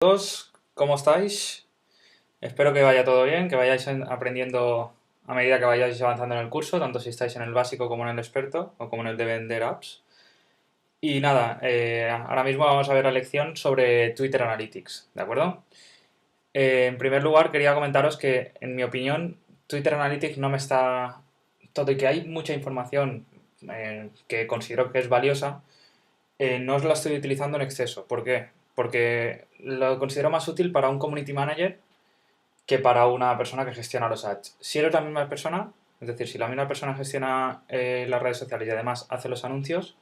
Todos, ¿cómo estáis? Espero que vaya todo bien, que vayáis aprendiendo a medida que vayáis avanzando en el curso, tanto si estáis en el básico como en el experto o como en el de vender apps. Y nada, ahora mismo vamos a ver la lección sobre Twitter Analytics, ¿de acuerdo? En primer lugar, quería comentaros que, en mi opinión, Twitter Analytics no me está... Todo y que hay mucha información que considero que es valiosa, no os la estoy utilizando en exceso. ¿Por qué? Porque lo considero más útil para un community manager que para una persona que gestiona los ads. Si eres la misma persona, es decir, si la misma persona gestiona las redes sociales y además hace los anuncios,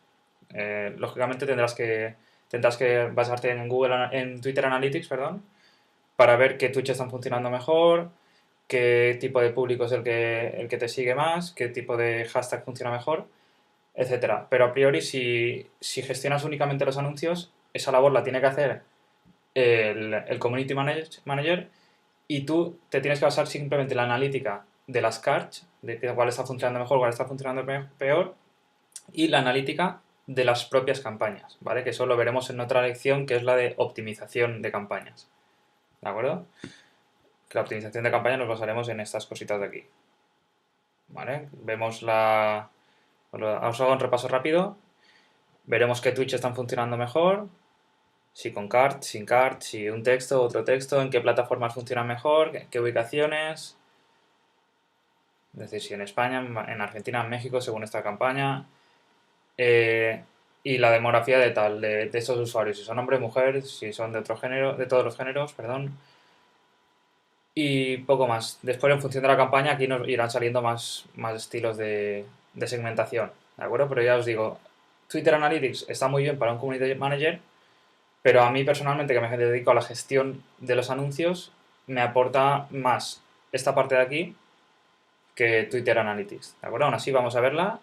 lógicamente tendrás que basarte en en Twitter Analytics, perdón, para ver qué Twitch están funcionando mejor, qué tipo de público es el que te sigue más, qué tipo de hashtag funciona mejor, etcétera. Pero a priori, si gestionas únicamente los anuncios, esa labor la tiene que hacer el Community Manager, y tú te tienes que basar simplemente en la analítica de las cards, de cuál está funcionando mejor, cuál está funcionando peor, y la analítica de las propias campañas, ¿vale? Que eso lo veremos en otra lección, que es la de optimización de campañas, ¿de acuerdo? Que la optimización de campañas nos basaremos en estas cositas de aquí, ¿vale? Vemos la... Os hago un repaso rápido. Veremos qué Twitch están funcionando mejor, si con cart, sin cart, si un texto, otro texto, en qué plataformas funcionan mejor, qué ubicaciones, es decir, si en España, en Argentina, en México, según esta campaña, y la demografía de estos usuarios, si son hombres, mujeres, si son de otro género, de todos los géneros, perdón, y poco más. Después, en función de la campaña, aquí nos irán saliendo más estilos de segmentación, ¿de acuerdo? Pero ya os digo, Twitter Analytics está muy bien para un community manager, pero a mí personalmente, que me dedico a la gestión de los anuncios, me aporta más esta parte de aquí que Twitter Analytics, ¿de acuerdo? Aún así vamos a verla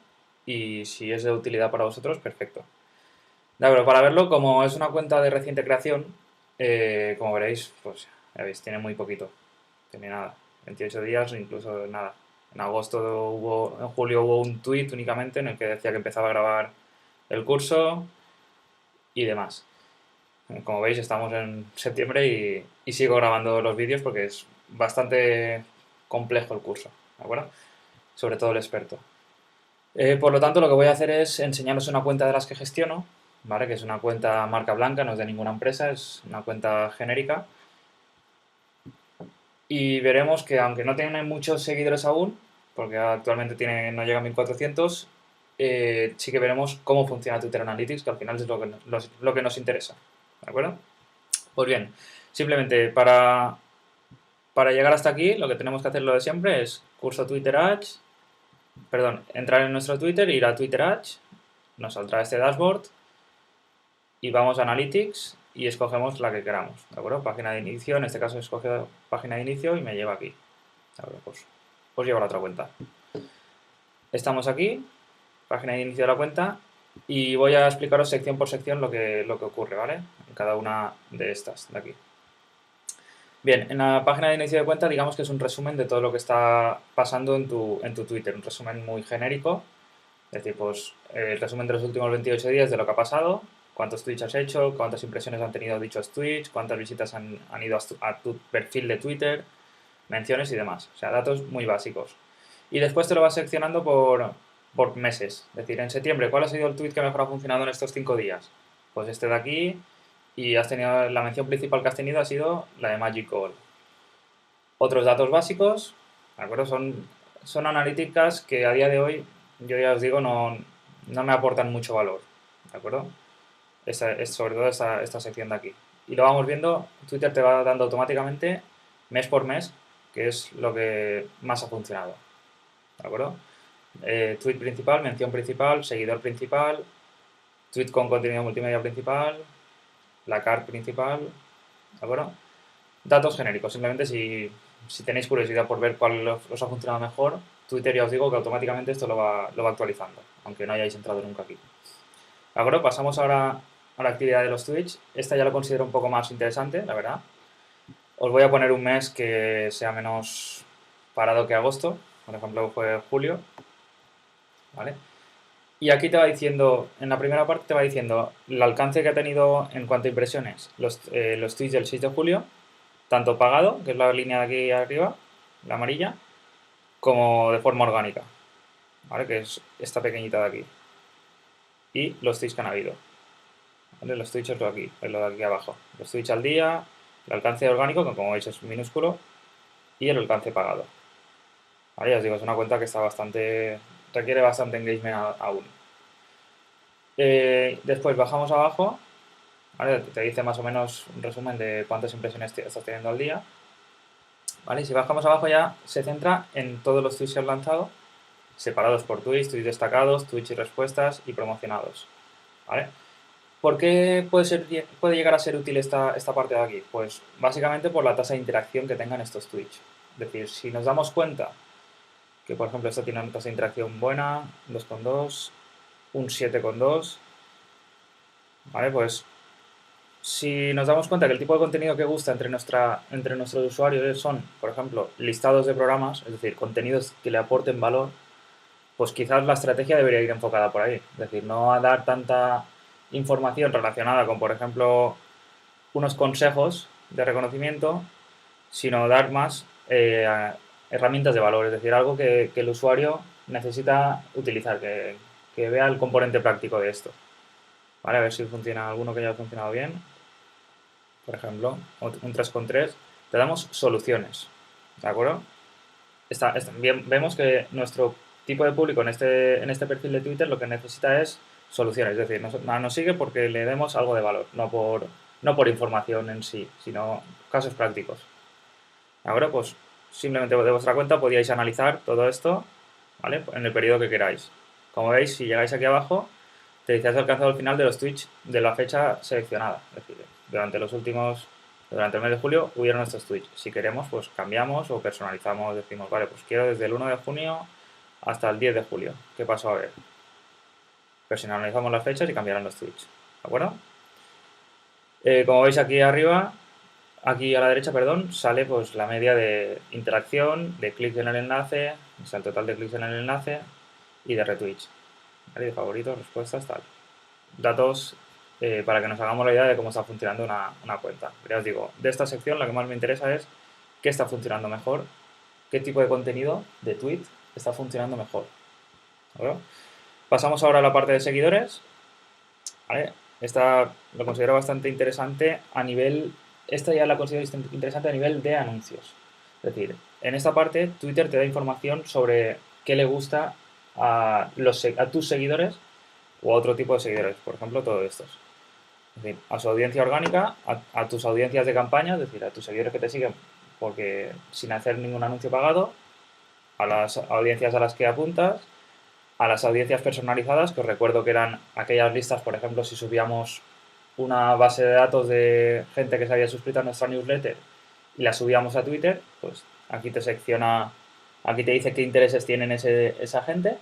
y si es de utilidad para vosotros, perfecto. De acuerdo, para verlo, como es una cuenta de reciente creación, como veréis, pues ya veis, tiene muy poquito, tiene nada, 28 días o incluso nada. En julio hubo un tweet únicamente en el que decía que empezaba a grabar el curso y demás. Como veis, estamos en septiembre y sigo grabando los vídeos porque es bastante complejo el curso, ¿de acuerdo? Sobre todo el experto. Por lo tanto, lo que voy a hacer es enseñaros una cuenta de las que gestiono, ¿vale? Que es una cuenta marca blanca, no es de ninguna empresa, es una cuenta genérica. Y veremos que aunque no tiene muchos seguidores aún, porque actualmente no llega a 1400, sí que veremos cómo funciona Twitter Analytics, que al final es lo que nos interesa, ¿de acuerdo? Pues bien, simplemente para llegar hasta aquí, lo que tenemos que hacer lo de siempre es curso Twitter Ads, perdón, entrar en nuestro Twitter, ir a Twitter Ads, nos saldrá este dashboard y vamos a Analytics y escogemos la que queramos, ¿de acuerdo? Página de inicio, en este caso escoge página de inicio y me lleva aquí. A ver, pues llevo a la otra cuenta. Estamos aquí, página de inicio de la cuenta, y voy a explicaros sección por sección lo que ocurre, ¿vale? En cada una de estas de aquí. Bien, en la página de inicio de cuenta digamos que es un resumen de todo lo que está pasando en tu Twitter, un resumen muy genérico. Es decir, pues el resumen de los últimos 28 días de lo que ha pasado, cuántos tweets has hecho, cuántas impresiones han tenido dichos tweets, cuántas visitas han ido a tu perfil de Twitter, menciones y demás. O sea, datos muy básicos. Y después te lo vas seccionando por meses. Es decir, en septiembre, ¿cuál ha sido el tweet que mejor ha funcionado en estos 5 días? Pues este de aquí, y la mención principal que has tenido ha sido la de Magic Call. Otros datos básicos, ¿de acuerdo? Son analíticas que a día de hoy, yo ya os digo, no me aportan mucho valor, ¿de acuerdo? Es sobre todo esta sección de aquí. Y lo vamos viendo, Twitter te va dando automáticamente, mes por mes, que es lo que más ha funcionado, ¿de acuerdo? Tweet principal, mención principal, seguidor principal, tweet con contenido multimedia principal, la card principal, ¿de acuerdo? Datos genéricos, simplemente si tenéis curiosidad por ver cuál os ha funcionado mejor, Twitter ya os digo que automáticamente esto lo va actualizando, aunque no hayáis entrado nunca aquí. ¿De acuerdo? Pasamos ahora a la actividad de los tweets. Esta ya lo considero un poco más interesante, la verdad. Os voy a poner un mes que sea menos parado que agosto, por ejemplo fue julio, ¿vale? Y aquí te va diciendo, en la primera parte te va diciendo el alcance que ha tenido en cuanto a impresiones los tweets del 6 de julio, tanto pagado, que es la línea de aquí arriba, la amarilla, como de forma orgánica, ¿vale? Que es esta pequeñita de aquí. Y los tweets que han habido, ¿vale? Los tweets es lo de aquí abajo. Los tweets al día, el alcance orgánico, que como veis es minúsculo, y el alcance pagado. ¿Vale? Ya os digo, es una cuenta que está requiere bastante engagement aún. Después bajamos abajo, ¿vale? Te dice más o menos un resumen de cuántas impresiones estás teniendo al día. ¿Vale? Y si bajamos abajo ya se centra en todos los tweets que has lanzado, separados por tweets, tweets destacados, tweets y respuestas y promocionados. ¿Vale? ¿Por qué puede llegar a ser útil esta parte de aquí? Pues básicamente por la tasa de interacción que tengan estos tweets. Es decir, si nos damos cuenta que, por ejemplo, esto tiene una tasa de interacción buena, 2,2, un 7,2, ¿vale? Pues si nos damos cuenta que el tipo de contenido que gusta entre nuestros usuarios son, por ejemplo, listados de programas, es decir, contenidos que le aporten valor, pues quizás la estrategia debería ir enfocada por ahí. Es decir, no a dar tanta información relacionada con, por ejemplo, unos consejos de reconocimiento, sino dar más herramientas de valor, es decir, algo que el usuario necesita utilizar, que vea el componente práctico de esto. Vale, a ver si funciona alguno que haya funcionado bien. Por ejemplo, un 3,3. Te damos soluciones, ¿de acuerdo? Vemos que nuestro tipo de público en este perfil de Twitter lo que necesita es soluciones, es decir, nos sigue porque le demos algo de valor, no por información en sí, sino casos prácticos. Ahora, pues simplemente de vuestra cuenta podíais analizar todo esto, ¿vale? En el periodo que queráis. Como veis, si llegáis aquí abajo, te dice has alcanzado el final de los tweets de la fecha seleccionada. Es decir, durante el mes de julio hubieron estos tweets. Si queremos, pues cambiamos o personalizamos, decimos, vale, pues quiero desde el 1 de junio hasta el 10 de julio. ¿Qué pasó a ver? Personalizamos las fechas y cambiarán los tweets. ¿De acuerdo? Como veis aquí arriba, aquí a la derecha, perdón, sale pues la media de interacción, de clics en el enlace, o sea, el total de clics en el enlace y de retweets. ¿Vale? De favoritos, respuestas, tal. Datos para que nos hagamos la idea de cómo está funcionando una cuenta. Pero ya os digo, de esta sección lo que más me interesa es qué está funcionando mejor, qué tipo de contenido de tweet está funcionando mejor. ¿Vale? Pasamos ahora a la parte de seguidores. ¿Vale? Esta lo considero bastante interesante a nivel. Esta ya la considero interesante a nivel de anuncios. Es decir, en esta parte Twitter te da información sobre qué le gusta a tus seguidores o a otro tipo de seguidores, por ejemplo, todos estos. Es decir, a su audiencia orgánica, a tus audiencias de campaña, es decir, a tus seguidores que te siguen porque sin hacer ningún anuncio pagado, a las audiencias a las que apuntas, a las audiencias personalizadas, que os recuerdo que eran aquellas listas, por ejemplo, si subíamos una base de datos de gente que se había suscrito a nuestra newsletter y la subíamos a Twitter, pues aquí te secciona, aquí te dice qué intereses tienen esa gente,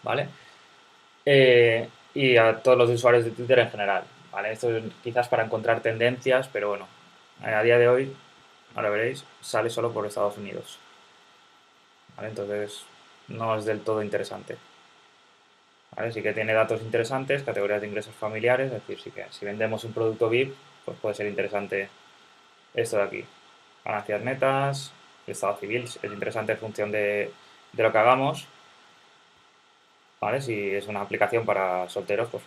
¿vale? Y a todos los usuarios de Twitter en general, ¿vale? Esto es quizás para encontrar tendencias, pero bueno, a día de hoy, ahora veréis, sale solo por Estados Unidos, ¿vale? Entonces no es del todo interesante. ¿Vale? Sí que tiene datos interesantes, categorías de ingresos familiares, es decir, sí que si vendemos un producto VIP, pues puede ser interesante esto de aquí. Ganancias netas, estado civil, es interesante en función de lo que hagamos. ¿Vale? Si es una aplicación para solteros, pues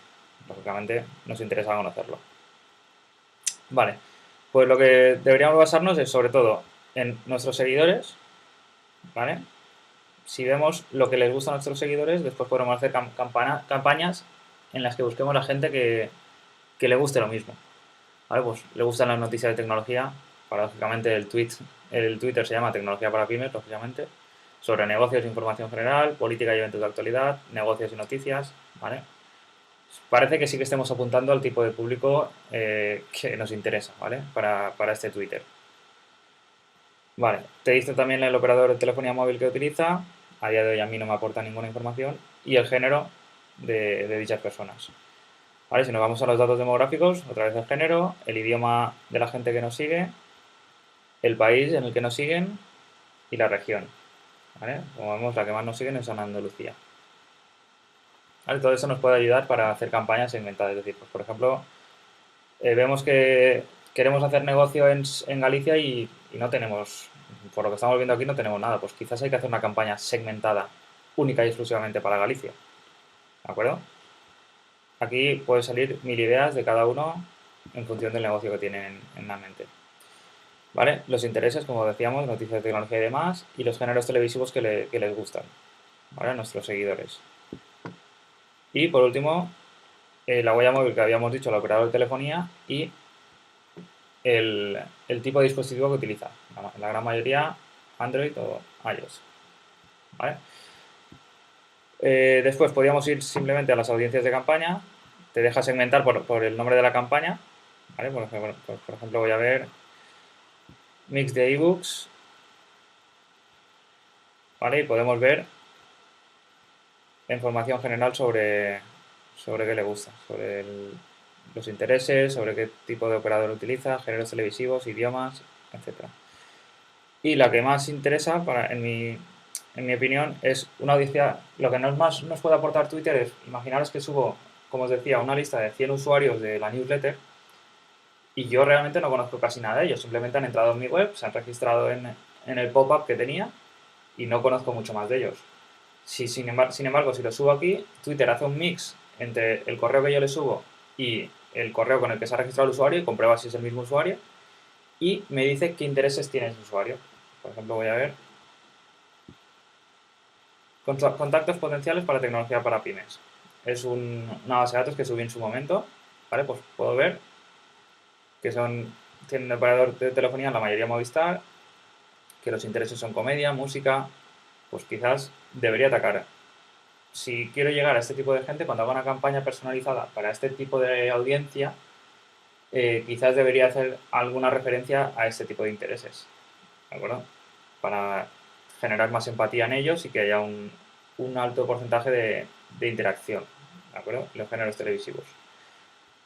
lógicamente nos interesa conocerlo. Vale, pues lo que deberíamos basarnos es sobre todo en nuestros seguidores, ¿vale? Si vemos lo que les gusta a nuestros seguidores, después podremos hacer campañas en las que busquemos a la gente que le guste lo mismo. ¿Vale? Pues le gustan las noticias de tecnología, paradójicamente el Twitter se llama Tecnología para Pymes, lógicamente, sobre negocios e información general, política y eventos de actualidad, negocios y noticias, ¿vale? Parece que sí que estemos apuntando al tipo de público que nos interesa, ¿vale? Para este Twitter. Vale, te dice también el operador de telefonía móvil que utiliza, a día de hoy a mí no me aporta ninguna información, y el género de dichas personas. ¿Vale? Si nos vamos a los datos demográficos, otra vez el género, el idioma de la gente que nos sigue, el país en el que nos siguen y la región. ¿Vale? Como vemos, la que más nos siguen es Andalucía. ¿vale? Todo eso nos puede ayudar para hacer campañas segmentadas. Es decir, pues, por ejemplo, vemos que queremos hacer negocio en Galicia y no tenemos, por lo que estamos viendo aquí, no tenemos nada. Pues quizás hay que hacer una campaña segmentada única y exclusivamente para Galicia. ¿De acuerdo? Aquí pueden salir 1000 ideas de cada uno en función del negocio que tienen en la mente. ¿Vale? Los intereses, como decíamos, noticias de tecnología y demás, y los géneros televisivos que les gustan, ¿vale? A nuestros seguidores. Y por último, la huella móvil que habíamos dicho, el operador de telefonía y el tipo de dispositivo que utiliza. La gran mayoría Android o iOS. ¿Vale? Después podríamos ir simplemente a las audiencias de campaña. Te deja segmentar por el nombre de la campaña. ¿Vale? Por ejemplo, voy a ver mix de ebooks. ¿Vale? Y podemos ver información general sobre qué le gusta, sobre los intereses, sobre qué tipo de operador utiliza, géneros televisivos, idiomas, etcétera. Y la que más interesa, en mi opinión, es una audiencia. Lo que más nos puede aportar Twitter es, imaginaros que subo, como os decía, una lista de 100 usuarios de la newsletter y yo realmente no conozco casi nada de ellos. Simplemente han entrado en mi web, se han registrado en el pop-up que tenía y no conozco mucho más de ellos. Sin embargo, si lo subo aquí, Twitter hace un mix entre el correo que yo le subo y el correo con el que se ha registrado el usuario y comprueba si es el mismo usuario y me dice qué intereses tiene ese usuario. Por ejemplo, voy a ver contactos potenciales para tecnología para pymes. Es una base de datos que subí en su momento, ¿vale? Pues puedo ver que tienen un operador de telefonía en la mayoría Movistar, que los intereses son comedia, música, pues quizás debería atacar. Si quiero llegar a este tipo de gente, cuando haga una campaña personalizada para este tipo de audiencia, quizás debería hacer alguna referencia a este tipo de intereses, ¿de acuerdo? Para generar más empatía en ellos y que haya un alto porcentaje de interacción, ¿de acuerdo? Los géneros televisivos.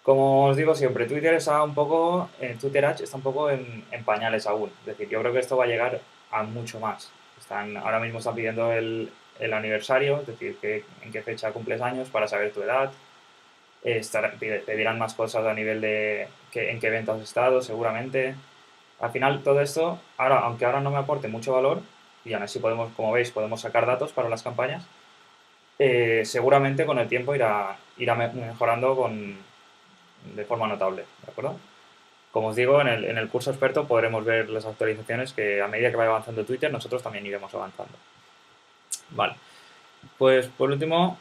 Como os digo siempre, Twitter Ads está un poco en pañales aún. Es decir, yo creo que esto va a llegar a mucho más. Ahora mismo están pidiendo el aniversario, es decir, en qué fecha cumples años para saber tu edad. Pedirán más cosas a nivel de en qué evento has estado, seguramente. Al final, todo esto, aunque ahora no me aporte mucho valor, y aún así podemos, como veis, podemos sacar datos para las campañas, seguramente con el tiempo irá mejorando de forma notable, ¿de acuerdo? Como os digo, en el curso experto podremos ver las actualizaciones que a medida que vaya avanzando Twitter, nosotros también iremos avanzando. Vale, pues por último,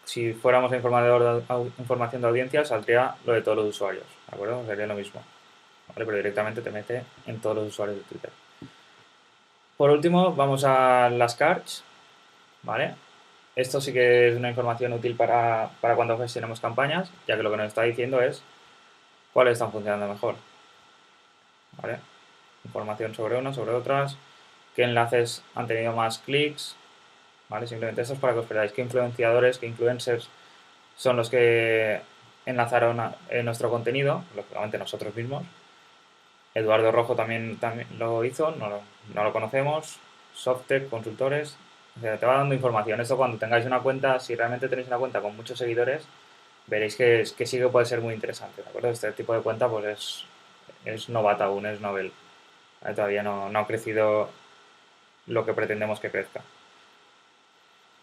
si fuéramos a información de audiencia, saldría lo de todos los usuarios, ¿de acuerdo? Sería lo mismo, ¿vale? Pero directamente te mete en todos los usuarios de Twitter. Por último, vamos a las cards, ¿vale? Esto sí que es una información útil para cuando gestionemos campañas, ya que lo que nos está diciendo es cuáles están funcionando mejor, ¿vale? Información sobre unas, sobre otras, qué enlaces han tenido más clics, ¿vale? Simplemente esto es para que os veáis qué influenciadores, qué influencers son los que enlazaron nuestro contenido, lógicamente nosotros mismos. Eduardo Rojo también lo hizo, no lo conocemos. Softec, consultores, o sea, te va dando información. Esto cuando tengáis una cuenta, si realmente tenéis una cuenta con muchos seguidores, veréis que sí que puede ser muy interesante, ¿de acuerdo? Este tipo de cuenta pues es novata aún, es novel. ¿Vale? Todavía no ha crecido lo que pretendemos que crezca.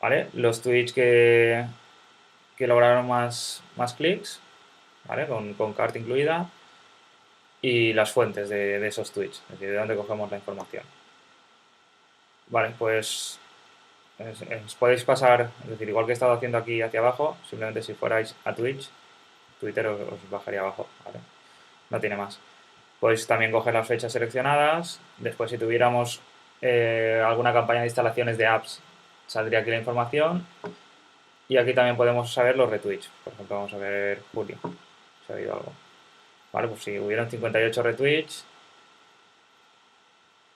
¿Vale? Los tweets que lograron más clics, ¿vale? Con cart incluida, y las fuentes de esos tweets, es decir, de dónde cogemos la información. Vale, pues os podéis pasar, es decir, igual que he estado haciendo aquí hacia abajo, simplemente si fuerais a Twitch, Twitter os bajaría abajo, ¿vale? No tiene más. Podéis también coger las fechas seleccionadas, después si tuviéramos alguna campaña de instalaciones de apps, saldría aquí la información, y aquí también podemos saber los retweets. Por ejemplo, vamos a ver julio, si ha habido algo. Vale, pues si hubieron 58 retweets,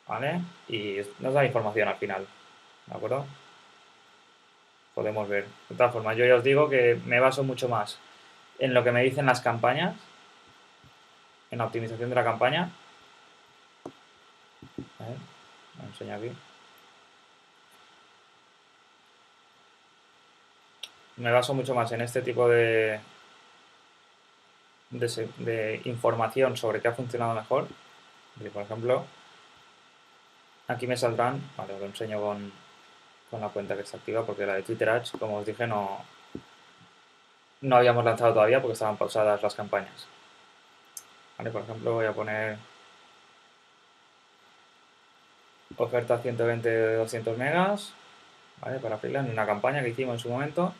¿vale? Y nos da información al final, ¿de acuerdo? Podemos ver. De todas formas, yo ya os digo que me baso mucho más en lo que me dicen las campañas, en la optimización de la campaña. A ver, me enseño aquí. me baso mucho más en este tipo de información sobre qué ha funcionado mejor. Y, por ejemplo, aquí me saldrán, vale, os lo enseño con la cuenta que está activa porque la de Twitter Ads, como os dije, no habíamos lanzado todavía porque estaban pausadas las campañas. Vale, por ejemplo, voy a poner oferta 120 de 200 megas, ¿vale? Para freelance, una campaña que hicimos en su momento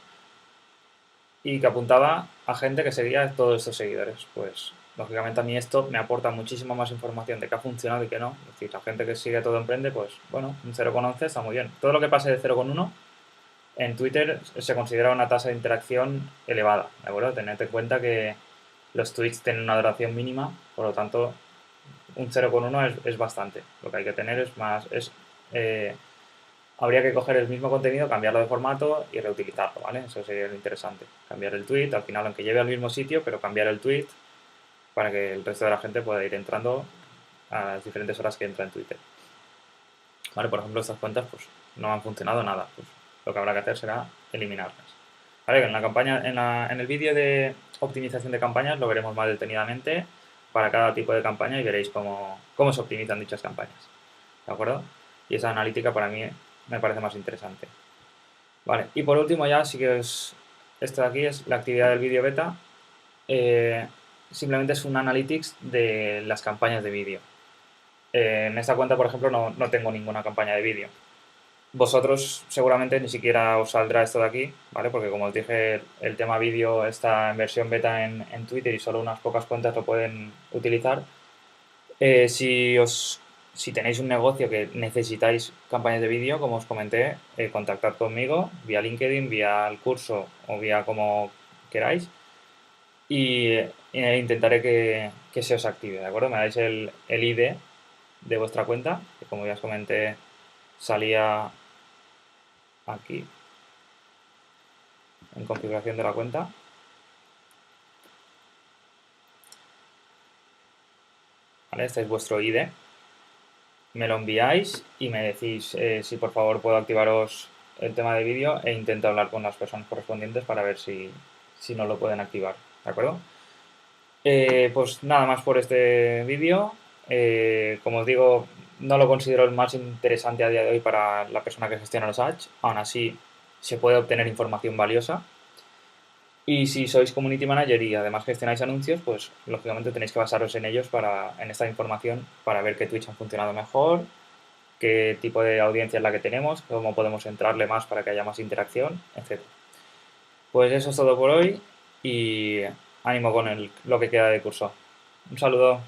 y que apuntaba a gente que seguía todos estos seguidores. Pues, lógicamente a mí esto me aporta muchísima más información de qué ha funcionado y qué no. Es decir, la gente que sigue Todo Emprende, pues, bueno, un 0,11 está muy bien. Todo lo que pase de 0,1 en Twitter se considera una tasa de interacción elevada, ¿de acuerdo? Tened en cuenta que los tweets tienen una duración mínima, por lo tanto, un 0,1 es bastante. Lo que hay que tener es más, eh, habría que coger el mismo contenido, cambiarlo de formato y reutilizarlo, ¿vale? Eso sería lo interesante. Cambiar el tweet, al final, aunque lleve al mismo sitio, pero cambiar el tweet para que el resto de la gente pueda ir entrando a las diferentes horas que entra en Twitter. ¿Vale? Por ejemplo, estas cuentas pues no han funcionado nada. Pues lo que habrá que hacer será eliminarlas. ¿Vale? En la campaña, en el vídeo de optimización de campañas lo veremos más detenidamente para cada tipo de campaña y veréis cómo se optimizan dichas campañas. ¿De acuerdo? Y esa analítica para mí me parece más interesante. Vale, y por último ya sí que esto de aquí es la actividad del vídeo beta. Eh, Simplemente es un analytics de las campañas de vídeo. En esta cuenta, por ejemplo, no tengo ninguna campaña de vídeo. Vosotros seguramente ni siquiera os saldrá esto de aquí, ¿vale? Porque como os dije, el tema vídeo está en versión beta en Twitter y solo unas pocas cuentas lo pueden utilizar. Eh, si, os, si tenéis un negocio que necesitáis campañas de vídeo, como os comenté, contactad conmigo vía LinkedIn, vía el curso o vía como queráis y intentaré que se os active, ¿de acuerdo? Me dais el ID de vuestra cuenta, que como ya os comenté salía aquí en configuración de la cuenta. ¿Vale? Este es vuestro ID. Me lo enviáis y me decís si por favor puedo activaros el tema de vídeo e intento hablar con las personas correspondientes para ver si no lo pueden activar. ¿De acuerdo? Pues nada más por este vídeo. Como os digo, no lo considero el más interesante a día de hoy para la persona que gestiona los ads. Aún así, se puede obtener información valiosa. Y si sois community manager y además gestionáis anuncios, pues lógicamente tenéis que basaros en ellos en esta información para ver qué Twitch han funcionado mejor, qué tipo de audiencia es la que tenemos, cómo podemos entrarle más para que haya más interacción, etc. Pues eso es todo por hoy y ánimo con lo que queda de curso. Un saludo.